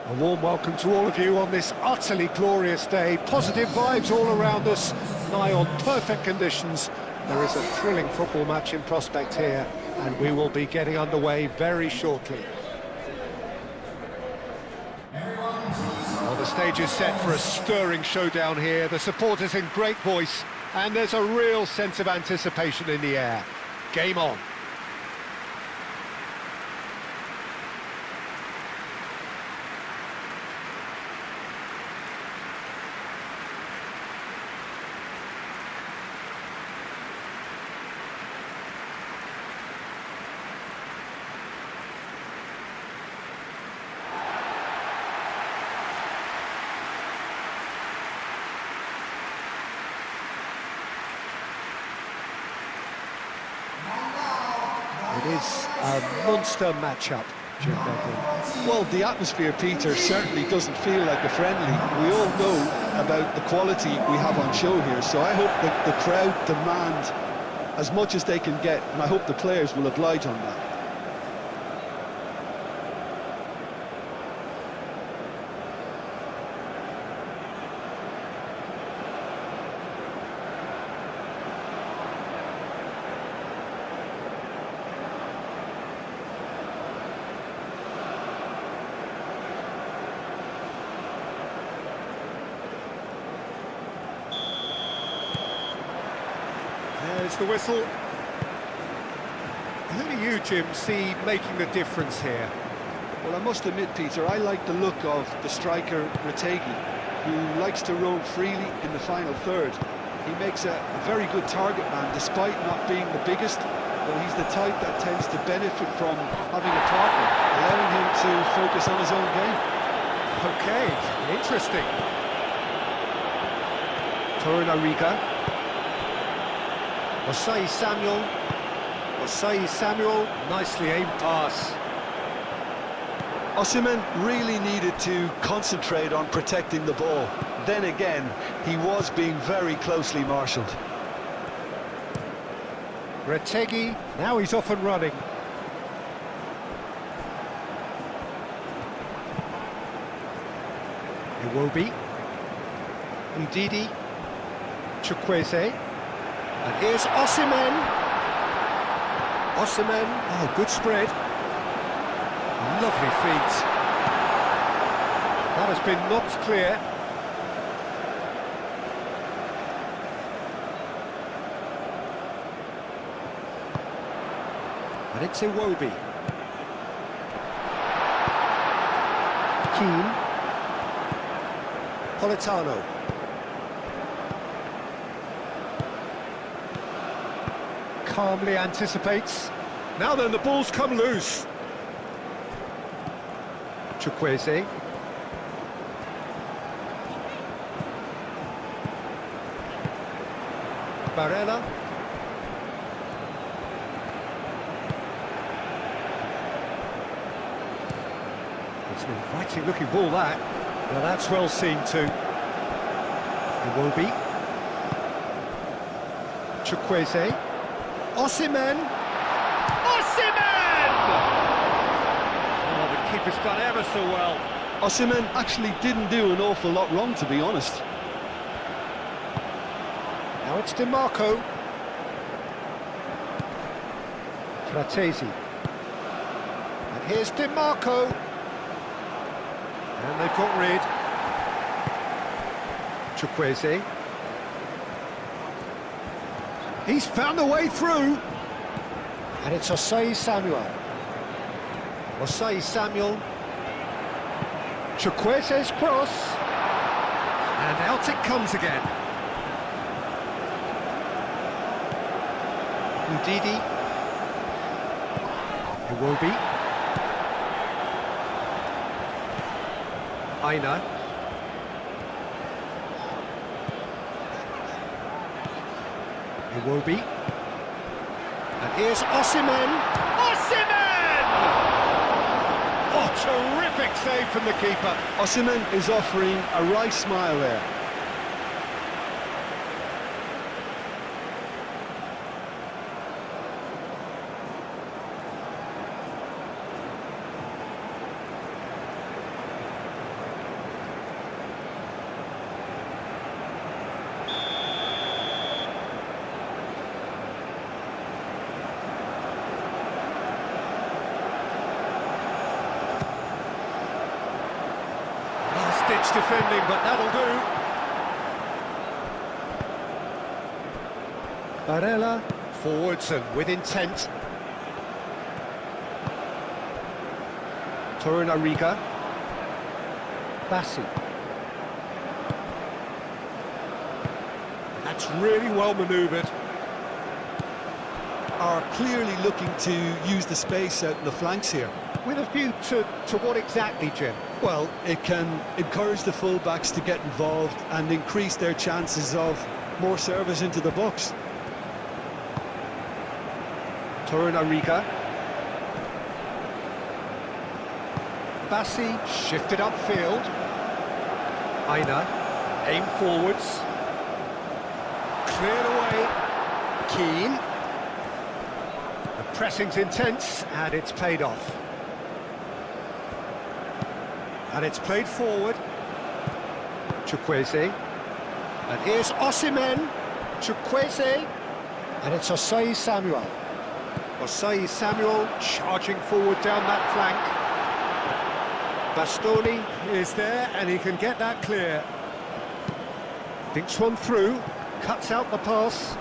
A warm welcome to all of you on this utterly glorious day. Positive vibes all around us, nigh on perfect conditions. There is a thrilling football match in prospect here, and we will be getting underway very shortly. Well, the stage is set for a stirring showdown here. The supporters in great voice, and there's a real sense of anticipation in the air. Game on. It is a monster matchup, Jim Begley. Well, the atmosphere, Peter, certainly doesn't feel like a friendly. We all know about the quality we have on show here, so I hope that the crowd demand as much as they can get, and I hope the players will oblige on that. There's the whistle. Who do you, Jim, see making the difference here? Well, I must admit, Peter, I like the look of the striker, Retegi, who likes to roam freely in the final third. He makes a very good target man, despite not being the biggest, but he's the type that tends to benefit from having a partner, allowing him to focus on his own game. Okay, interesting. Torunariga. Osei Samuel, nicely aimed pass. Osimhen really needed to concentrate on protecting the ball. Then again, he was being very closely marshalled. Retegi, now he's off and running. Iwobi. Ndidi. Chukwueze. And here's Osimhen. Oh, good spread. Lovely feet. That has been knocked clear. And it's Iwobi. Keane. Politano. Calmly anticipates. Now then, the ball's come loose. Chukwueze. Barella. It's an inviting looking ball, that. Now that's well seen too. Iwobi. Chukwueze. Osimhen! Osimhen! Oh, the keeper's done ever so well. Osimhen actually didn't do an awful lot wrong, to be honest. Now it's DiMarco. Fratesi. And here's DiMarco. And they've got rid. Chukwueze. He's found a way through. And it's Osei Samuel. Chukwueze's cross. And out it comes again. Ndidi. Iwobi. Aina. Iwobi. And here's Osimhen. Osimhen! Oh, terrific save from the keeper. Osimhen is offering a right smile there. last-ditch defending, but that'll do. Barella, forwards and with intent. Torunariga. Bassi. That's really well manoeuvred. Are clearly looking to use the space out in the flanks here. With a view to what exactly, Jim? Well, it can encourage the full-backs to get involved and increase their chances of more service into the box. Torunariga. Bassi shifted upfield. Aina, aim forwards. Cleared away. Keane. The pressing's intense, and it's paid off. And it's played forward. Chukwueze. And here's Osimhen. Chukwueze. And it's Osei Samuel. Osei Samuel charging forward down that flank. Bastoni is there, and he can get that clear. Dinks one through, cuts out the pass.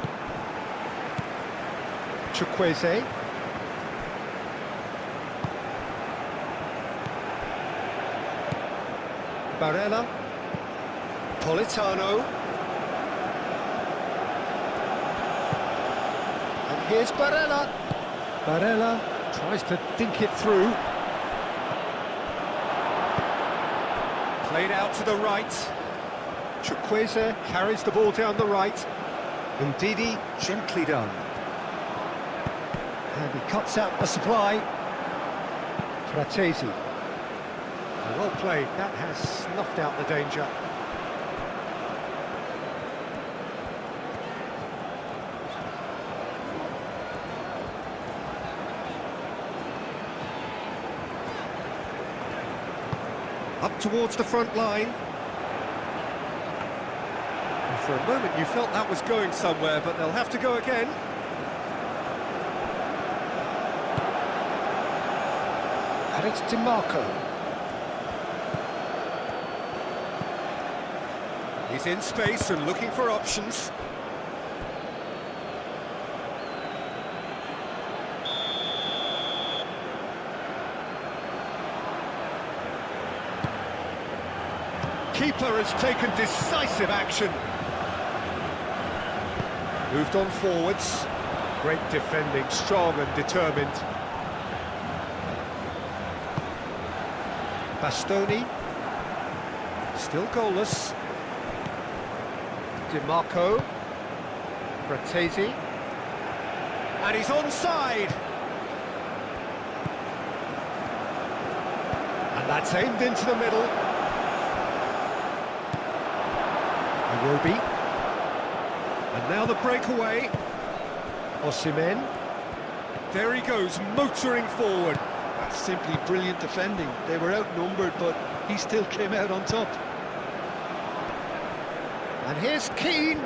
Chukwueze. Barella. Politano. And here's Barella. Barella tries to dink it through. Played out to the right. Chukwueze carries the ball down the right. Ndidi gently done. And he cuts out the supply. Fratesi. Well played, that has snuffed out the danger. Up towards the front line. And for a moment you felt that was going somewhere, but they'll have to go again. And it's DiMarco. He's in space and looking for options. Keeper has taken decisive action. Moved on forwards. Great defending, strong and determined. Bastoni. Still goalless. DiMarco. Fratesi. And he's onside. And that's aimed into the middle. Iwobi. And now the breakaway. Osimhen. There he goes, motoring forward. That's simply brilliant defending. They were outnumbered, but he still came out on top. And here's Keane.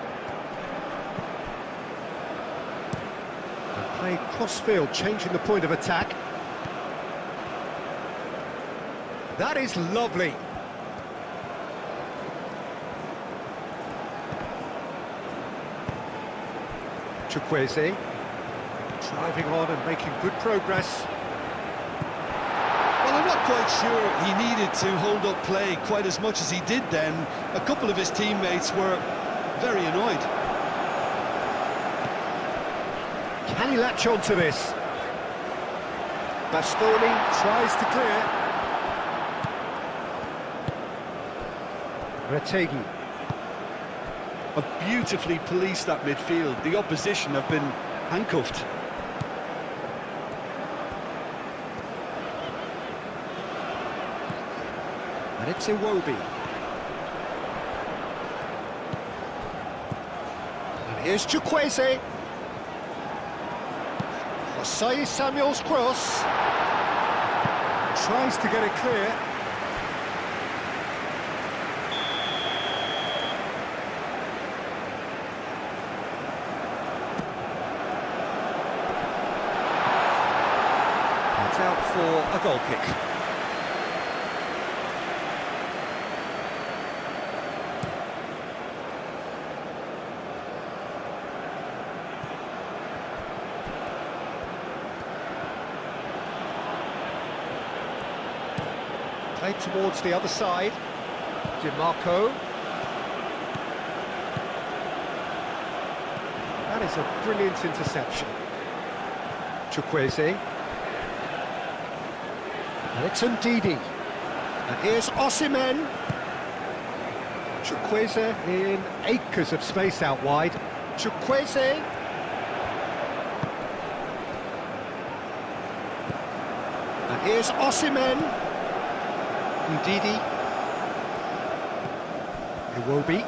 And play cross-field, changing the point of attack. That is lovely. Chukwueze driving on and making good progress. Well, I'm not quite sure he needed to hold up play quite as much as he did then. A couple of his teammates were very annoyed. Can he latch on to this? Bastoni tries to clear. Retegi. Have beautifully policed that midfield. The opposition have been handcuffed. And it's Iwobi. And here's Chukwueze. Osei Samuel's cross. Tries to get it clear. It's out for a goal kick. Played towards the other side. DiMarco. That is a brilliant interception. Chukwueze. And it's Ndidi. And here's Osimhen. Chukwueze in acres of space out wide. Chukwueze. And here's Osimhen. Ndidi. Iwobi.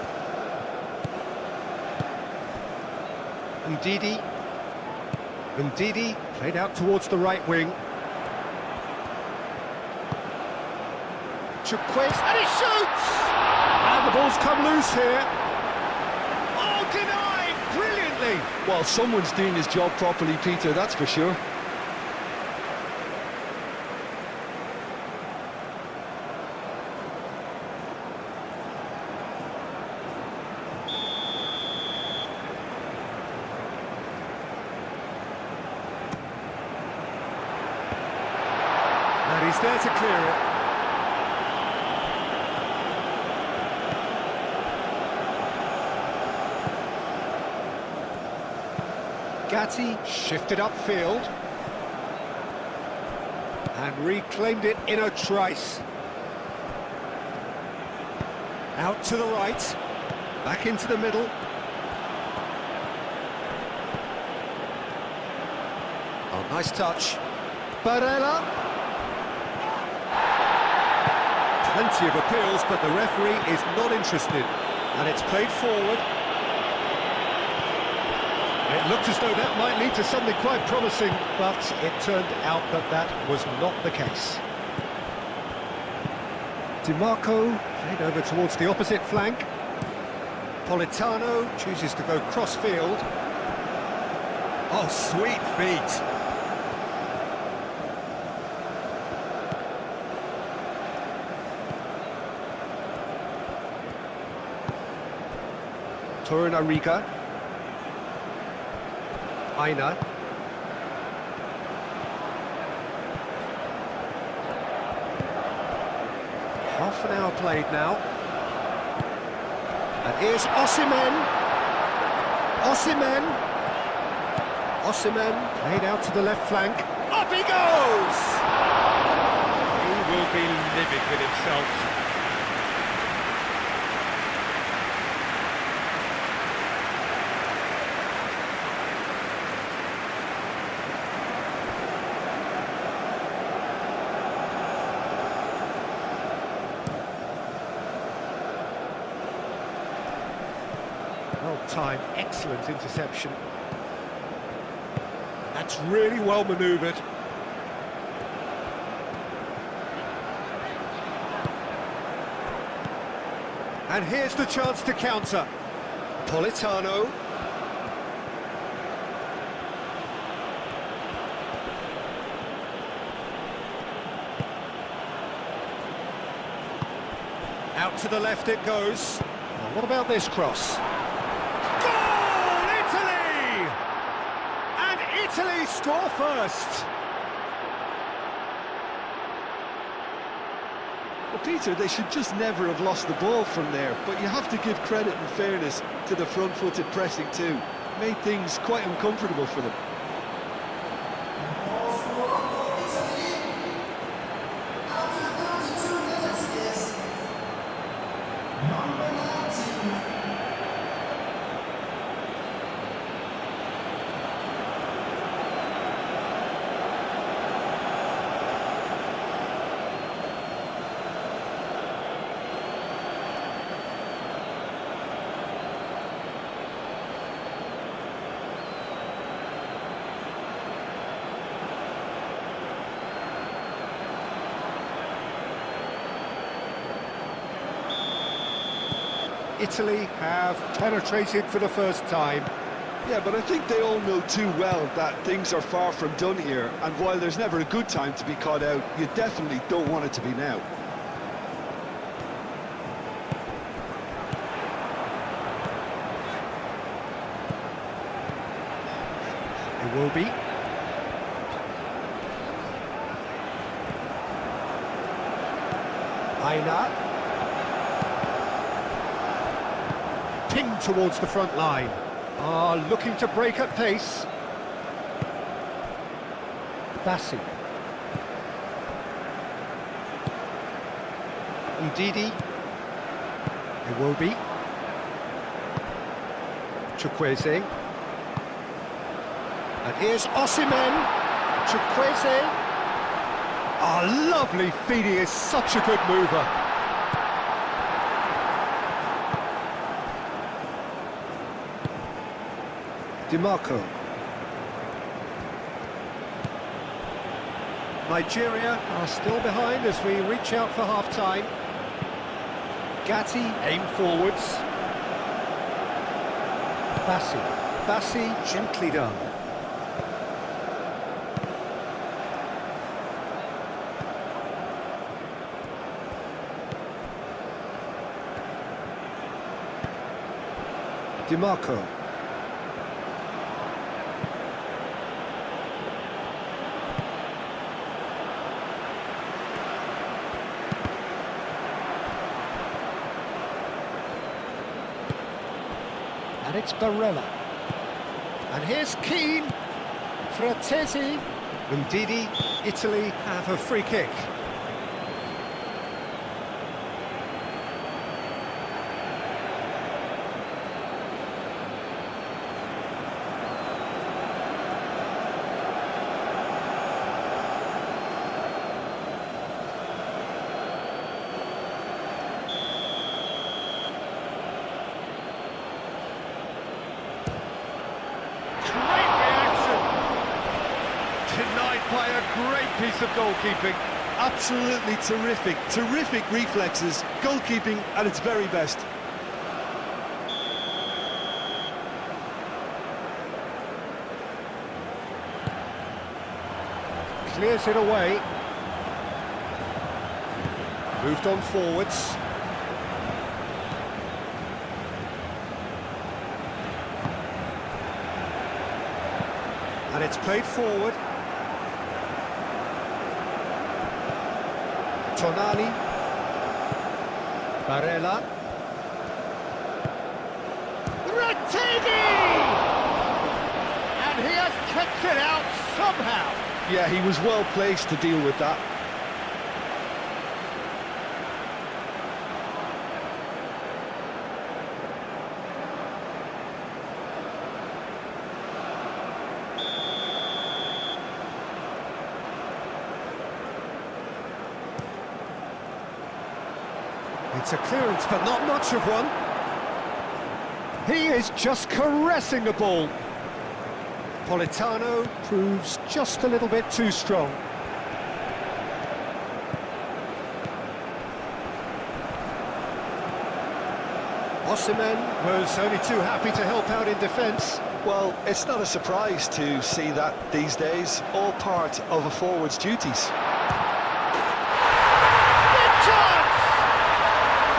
Ndidi. Ndidi played out towards the right wing. Chukwueze, and he shoots! And the ball's come loose here. Oh, denied brilliantly! Well, someone's doing his job properly, Peter, that's for sure. And he's there to clear it. Gatti shifted upfield and reclaimed it in a trice. Out to the right, back into the middle. Oh, nice touch. Barella. Plenty of appeals, but the referee is not interested. And it's played forward. It looked as though that might lead to something quite promising, but it turned out that that was not the case. DiMarco played over towards the opposite flank. Politano chooses to go cross-field. Oh, sweet feet. Torunariga. Aina. Half an hour played now. And here's Osimhen. Osimhen. Osimhen played out to the left flank. Up he goes! He will be livid with himself. Well-timed, excellent interception. That's really well manoeuvred. And here's the chance to counter. Politano. Out to the left it goes. Well, what about this cross? Italy score first. Well, Peter, they should just never have lost the ball from there, but you have to give credit and fairness to the front-footed pressing too. Made things quite uncomfortable for them. Italy have penetrated for the first time. Yeah, but I think they all know too well that things are far from done here, and while there's never a good time to be caught out, you definitely don't want it to be now. It will be. Aina. Pinged towards the front line. Looking to break at pace. Bassi. Ndidi. Iwobi. Chukwueze. And here's Osimhen. Chukwueze. Lovely feed, he is such a good mover. DiMarco. Nigeria are still behind as we reach out for half-time. Gatti aim forwards. Bassi gently done. DiMarco. And it's Barella. And here's Keane. Fratesi. Ndidi. Italy have a free kick. Denied by a great piece of goalkeeping. Absolutely terrific reflexes, goalkeeping at its very best. Clears it away. Moved on forwards. And it's played forward. Tonali. Barella. Retegui! And he has kept it out somehow. Yeah, he was well placed to deal with that. It's a clearance, but not much of one. He is just caressing the ball. Politano proves just a little bit too strong. Osimhen was only too happy to help out in defence. Well, it's not a surprise to see that these days, all part of a forward's duties. Big chance!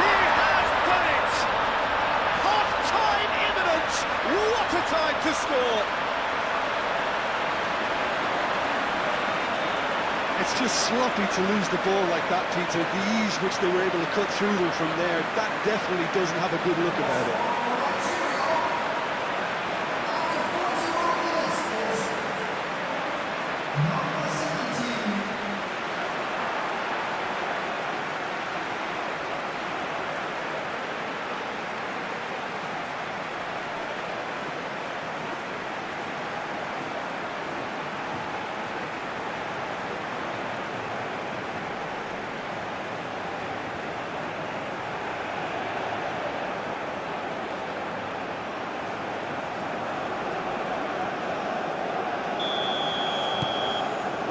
He has done it! Half-time imminent! What a time to score! It's just sloppy to lose the ball like that, Peter. The ease which they were able to cut through them from there, that definitely doesn't have a good look about it.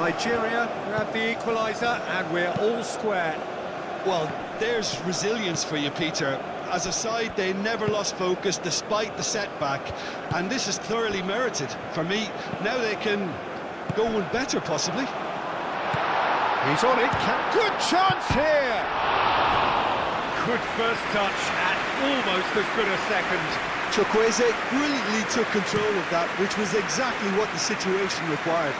Nigeria grab the equaliser and we're all square. Well, there's resilience for you, Peter. As a side, they never lost focus despite the setback, and this is thoroughly merited. For me, now they can go one better, possibly. He's on it. Good chance here! Good first touch and almost as good a second. Chukwueze brilliantly took control of that, which was exactly what the situation required.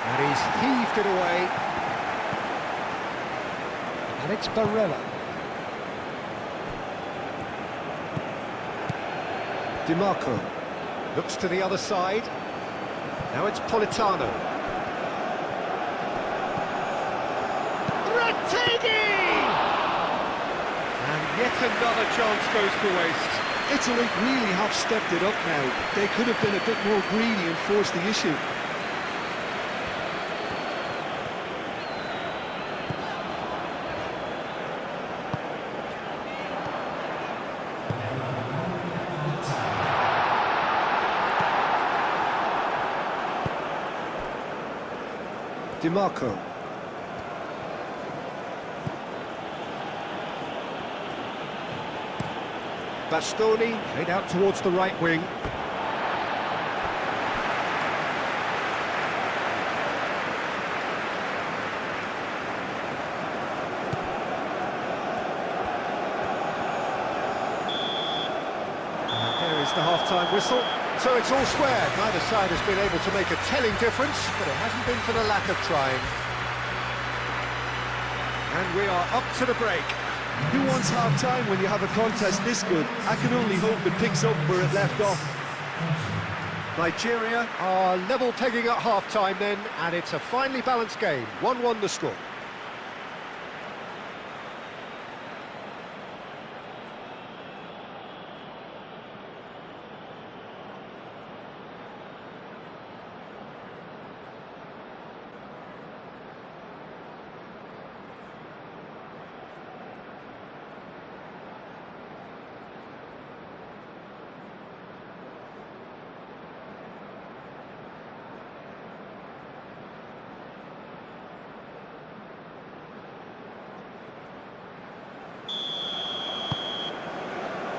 And he's heaved it away. And it's Barella. DiMarco looks to the other side. Now it's Politano. Retegui! And yet another chance goes to waste. Italy really have stepped it up now. They could have been a bit more greedy and forced the issue. DiMarco. Bastoni played out towards the right wing. And there is the half-time whistle. So it's all square. Neither side has been able to make a telling difference, but it hasn't been for the lack of trying. And we are up to the break. Who wants half-time when you have a contest this good? I can only hope it picks up where it left off. Nigeria are level pegging at half-time then, and it's a finely balanced game. 1-1 the score.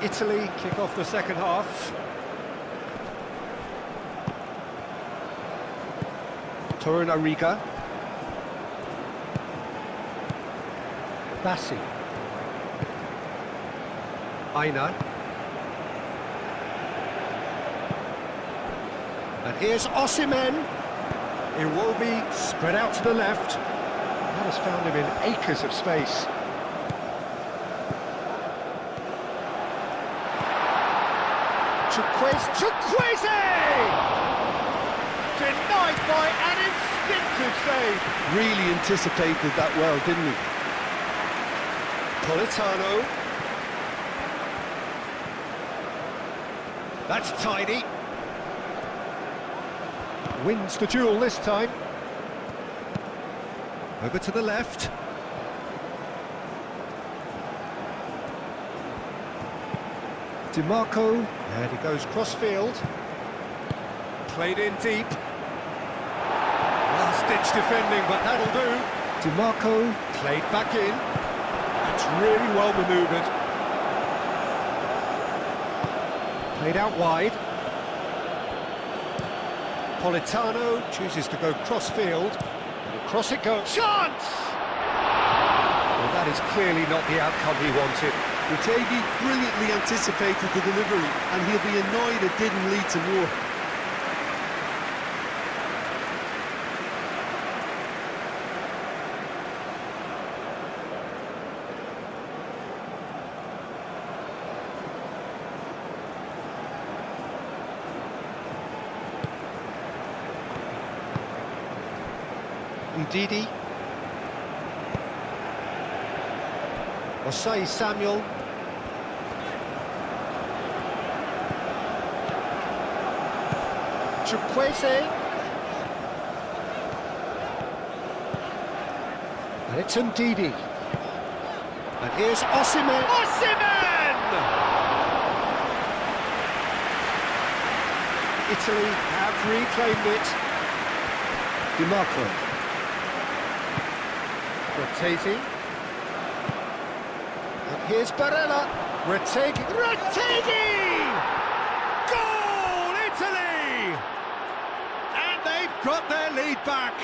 Italy kick off the second half. Torunariga. Bassi. Aina. And here's Osimhen. Iwobi spread out to the left. That has found him in acres of space. Chukwueze! Denied by an instinctive save. Really anticipated that well, didn't he? Politano. That's tidy. Wins the duel this time. Over to the left. DiMarco, and he goes cross-field. Played in deep. Last-ditch defending, but that'll do. DiMarco played back in. That's really well manoeuvred. Played out wide. Politano chooses to go cross-field. And across it goes. Chance! Well, that is clearly not the outcome he wanted. Retegui brilliantly anticipated the delivery, and he'll be annoyed it didn't lead to more. Ndidi. Osai Samuel. Chukwueze. And it's Ndidi. And here's Osimhen. Osimhen! Italy have reclaimed it. DiMarco. Cortesi. And here's Barella. Retegui! Goal, Italy! And they've got their lead back.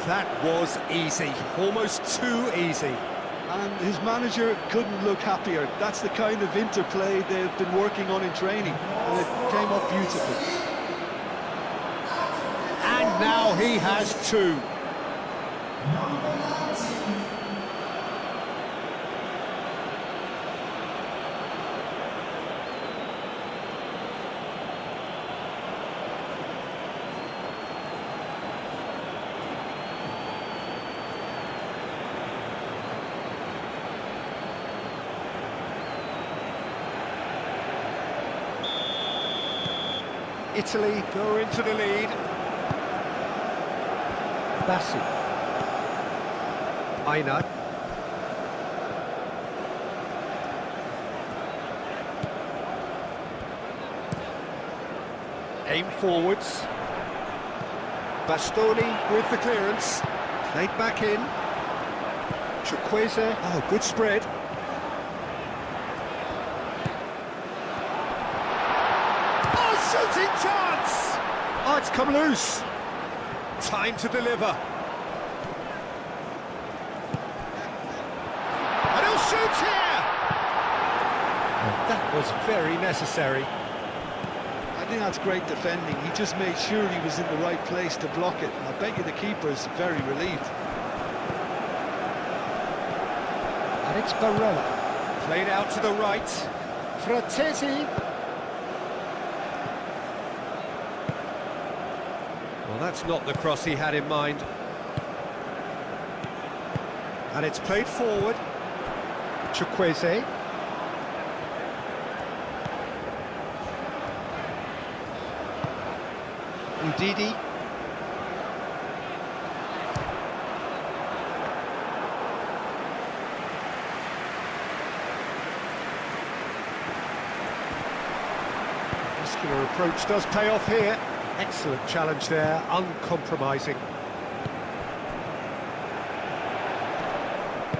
That was easy, almost too easy. And his manager couldn't look happier. That's the kind of interplay they've been working on in training, and it came up beautifully. And now he has two. Italy go into the lead. Bassi. Aina. Aim forwards. Bastoni with the clearance. Played back in. Chukwueze. Oh, good spread. Shooting chance! Oh, it's come loose. Time to deliver. And he'll shoot here! Oh, that was very necessary. I think that's great defending. He just made sure he was in the right place to block it. I bet you the keeper's very relieved. And it's Barella. Played out to the right. Fratesi. Well, that's not the cross he had in mind. And it's played forward. Chukwueze. Ndidi. Muscular approach does pay off here. Excellent challenge there, uncompromising.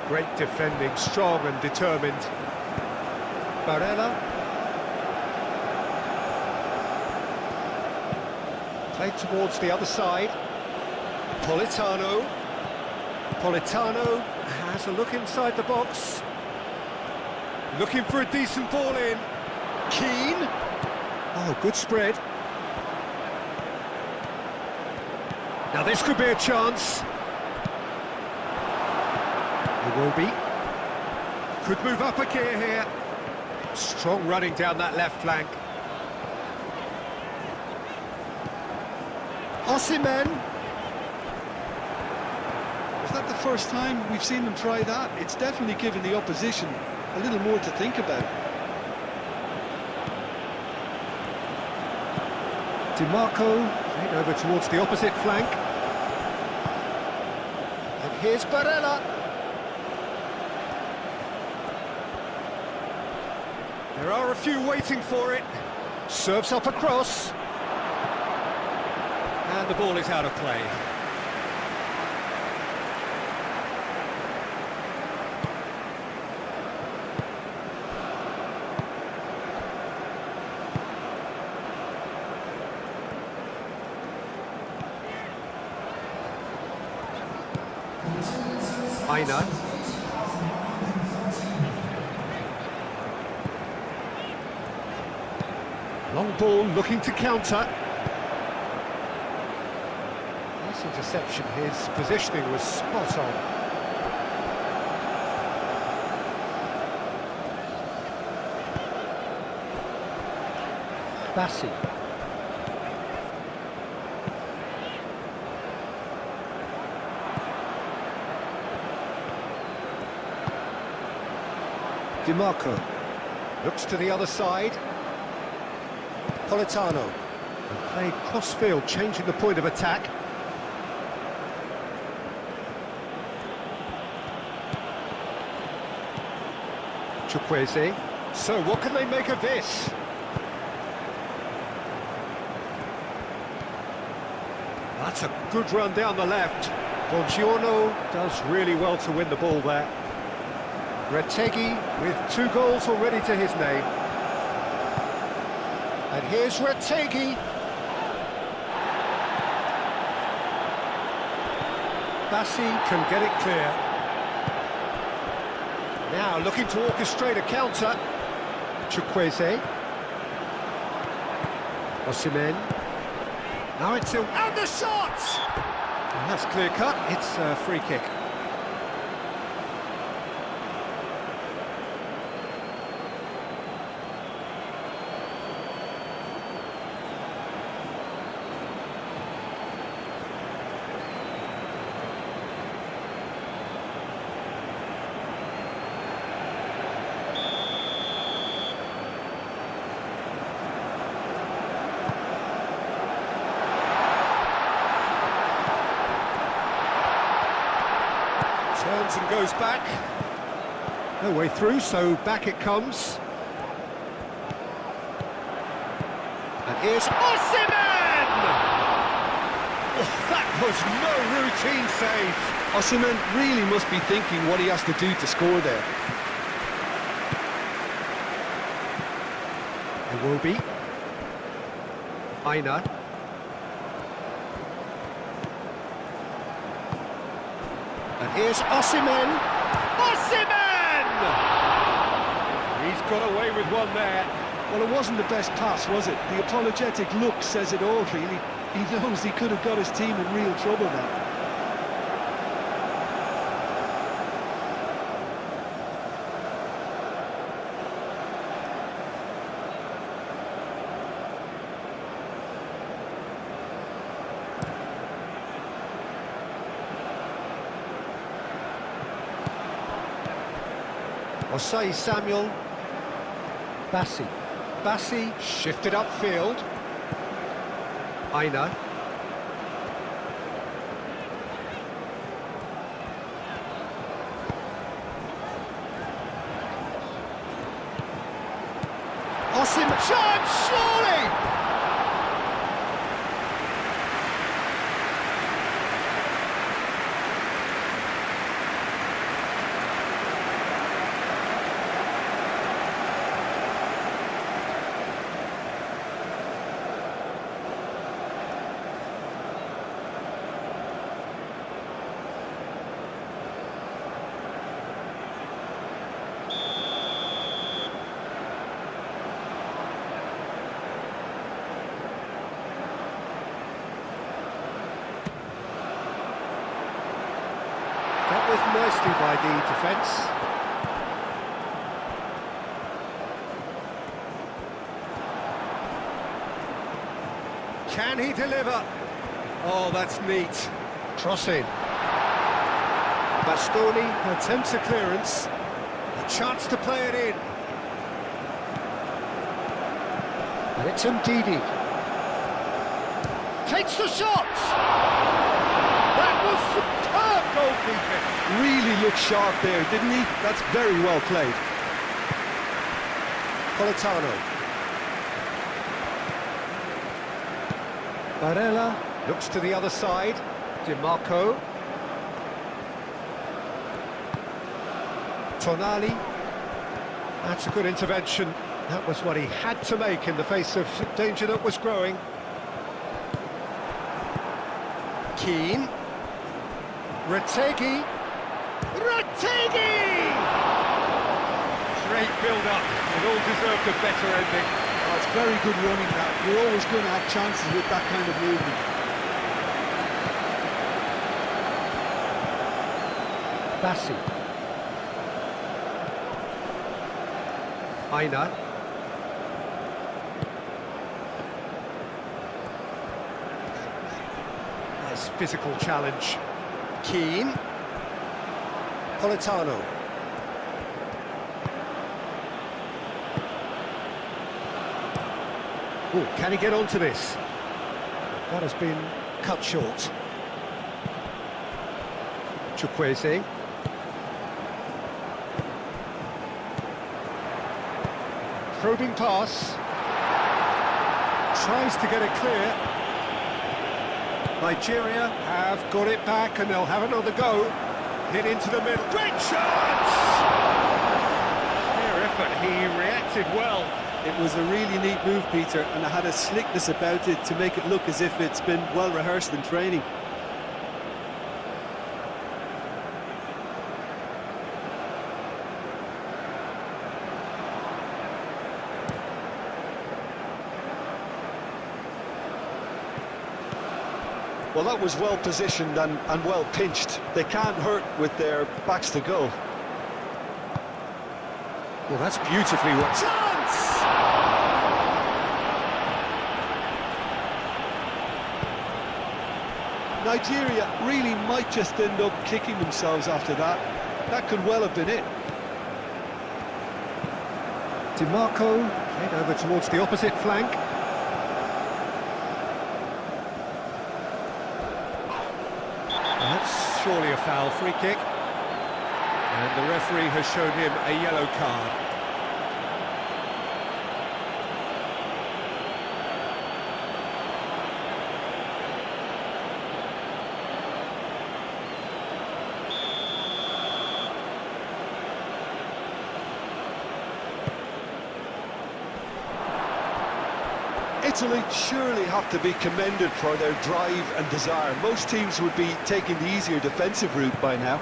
Great defending, strong and determined. Barella. Played towards the other side. Politano. Politano has a look inside the box. Looking for a decent ball in. Keane. Oh, good spread. Now this could be a chance. It will be. Could move up a gear here. Strong running down that left flank. Osimhen. Is that the first time we've seen them try that? It's definitely given the opposition a little more to think about. DiMarco, played over towards the opposite flank. And here's Barella. There are a few waiting for it. Serves up across. And the ball is out of play. Aina. Long ball looking to counter. Nice interception, his positioning was spot on. Bassi. DiMarco looks to the other side. Politano played cross-field, changing the point of attack. Chukwueze. So what can they make of this? That's a good run down the left. Bongiorno does really well to win the ball there. Retegui with 2 goals already to his name. And here's Retegui. Bassi can get it clear. Now looking to orchestrate a counter. Chukwueze. Osimhen. Now it's in, and the shot! And that's clear cut, it's a free kick. Turns and goes back. No way through, so back it comes. And here's Osimhen! Oh, that was no routine save. Osimhen really must be thinking what he has to do to score there. It will be. Aina. And here's Osimhen. Osimhen! He's got away with one there. Well, it wasn't the best pass, was it? The apologetic look says it all, really. He knows he could have got his team in real trouble there. Osei Samuel. Bassi. Bassi shifted upfield. Aina. Osimhen, chance, surely! Dealt with nicely by the defence. Can he deliver? Oh, that's neat. Cross in. Bastoni attempts a clearance. A chance to play it in. And it's Ndidi. Takes the shot! That was superb goalkeeping. Really looked sharp there, didn't he? That's very well played. Politano. Barella looks to the other side. Di Marco. Tonali. That's a good intervention. That was what he had to make in the face of danger that was growing. Keane. Retegi. Retegi! Great build-up. It all deserved a better ending. Oh, it's very good running that. You're always going to have chances with that kind of movement. Bassi. Aina. Nice physical challenge. Keane. Politano. Oh, can he get onto this? That has been cut short. Chukwueze. Probing pass. Tries to get it clear. Nigeria have got it back and they'll have another go. Hit into the middle. Great chance! Clear effort. He reacted well. It was a really neat move, Peter, and it had a slickness about it to make it look as if it's been well rehearsed in training. Well, that was well positioned and well pinched. They can't hurt with their backs to goal. Well, that's beautifully worked. Chance! Nigeria really might just end up kicking themselves after that. That could well have been it. DiMarco, head over towards the opposite flank. That's surely a foul, free kick. And the referee has shown him a yellow card. Italy surely have to be commended for their drive and desire. Most teams would be taking the easier defensive route by now.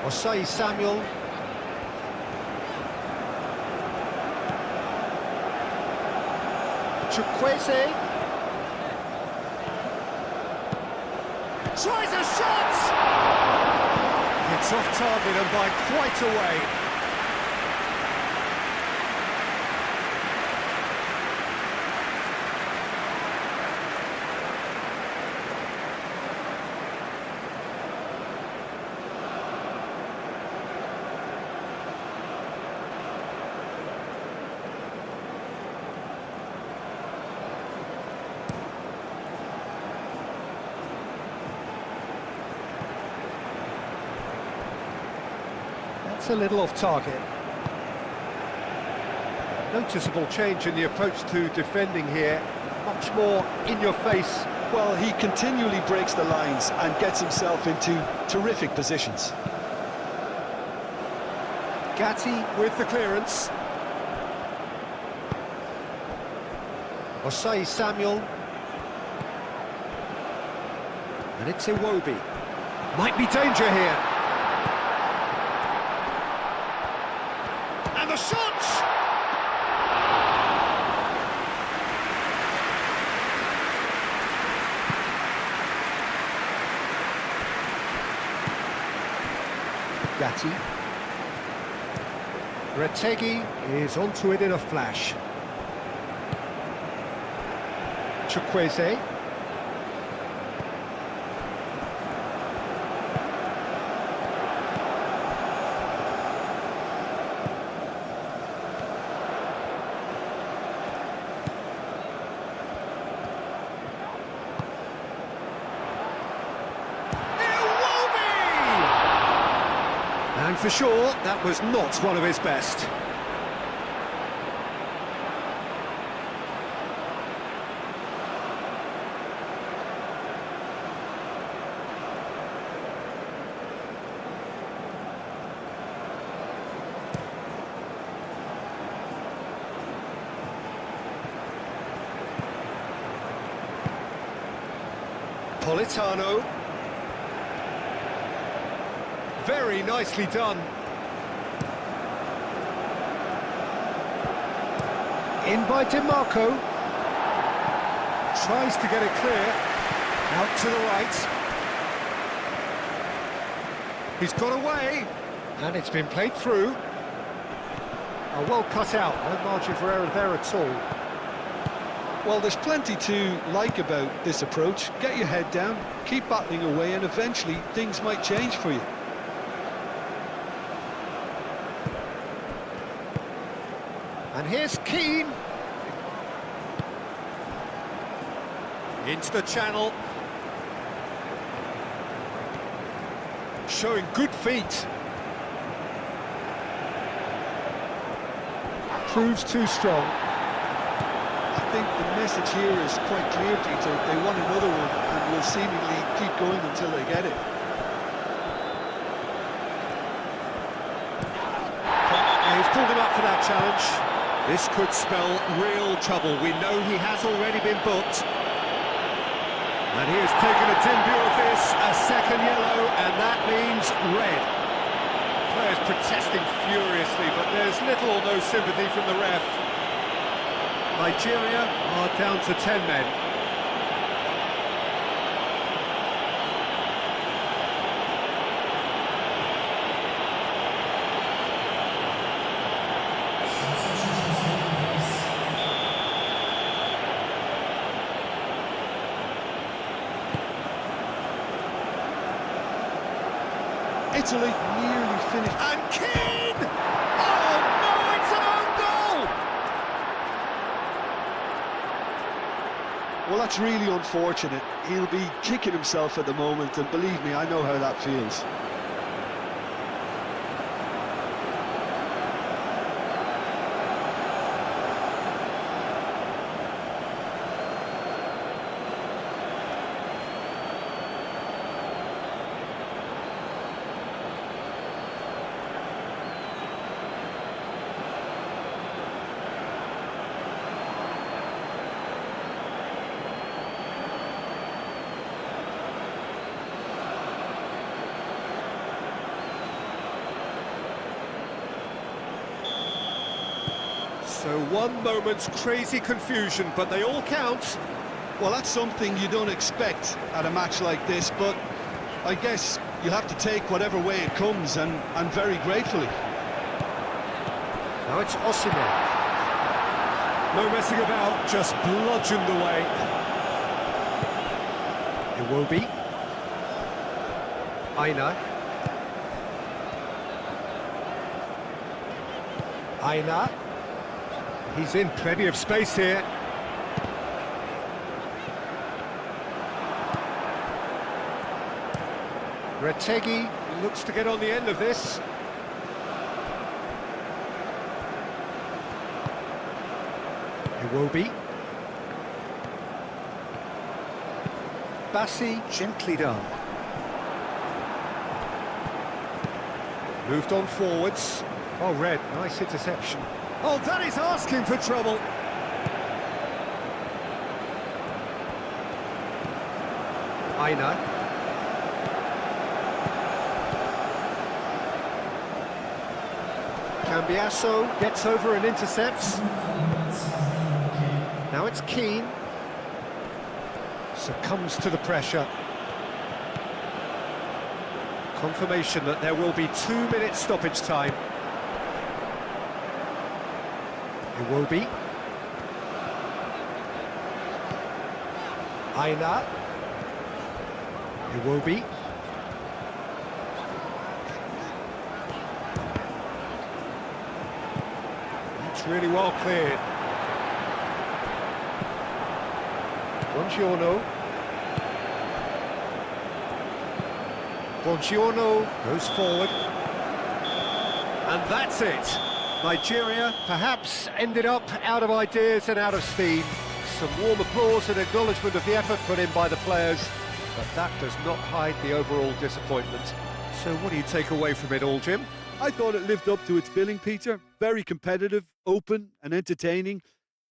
Osei Samuel. Chukwueze. Tries a shot! It's off target and by quite a way. That's a little off target. Noticeable change in the approach to defending here. Much more in your face. Well, he continually breaks the lines and gets himself into terrific positions. Gatti with the clearance. Osei Samuel. And it's Iwobi. Might be danger here. And the shot! Gatti. Retegi is onto it in a flash. Chukwueze. And for sure, that was not one of his best. Politano. Very nicely done. In by DiMarco. Tries to get it clear. Out to the right. He's got away. And it's been played through. Oh, well cut out. No margin for error there at all. Well, there's plenty to like about this approach. Get your head down, keep battling away, and eventually things might change for you. And here's Keane. Into the channel. Showing good feet. Proves too strong. I think the message here is quite clear, Peter. They want another one and will seemingly keep going until they get it. He's pulled him up for that challenge. This could spell real trouble. We know he has already been booked. And he has taken a dim view of this, a second yellow, and that means red. Players protesting furiously, but there's little or no sympathy from the ref. Nigeria are down to 10 men. Italy nearly finished. And Keane! Oh no, it's an own goal! Well, that's really unfortunate. He'll be kicking himself at the moment, and believe me, I know how that feels. So one moment's crazy confusion, but they all count. Well, that's something you don't expect at a match like this, but I guess you have to take whatever way it comes, and very gratefully. Now it's Osimhen. No messing about, just bludgeoned away. Iwobi. Aina. He's in plenty of space here. Retegi looks to get on the end of this. Iwobi. Bassi, gently done. Moved on forwards. Oh, Red, nice interception. Oh, that is asking for trouble. Aina. Cambiasso gets over and intercepts. Now it's Keane. Succumbs to the pressure. Confirmation that there will be 2 minutes stoppage time. Iwobi. Aina. Iwobi. It's really well cleared. Buongiorno. Buongiorno goes forward. And that's it. Nigeria perhaps ended up out of ideas and out of steam. Some warm applause and acknowledgement of the effort put in by the players, but that does not hide the overall disappointment. So what do you take away from it all, Jim? I thought it lived up to its billing, Peter. Very competitive, open and entertaining,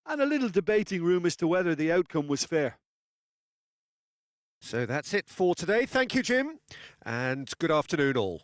and a little debating room as to whether the outcome was fair. So that's it for today. Thank you, Jim, and good afternoon all.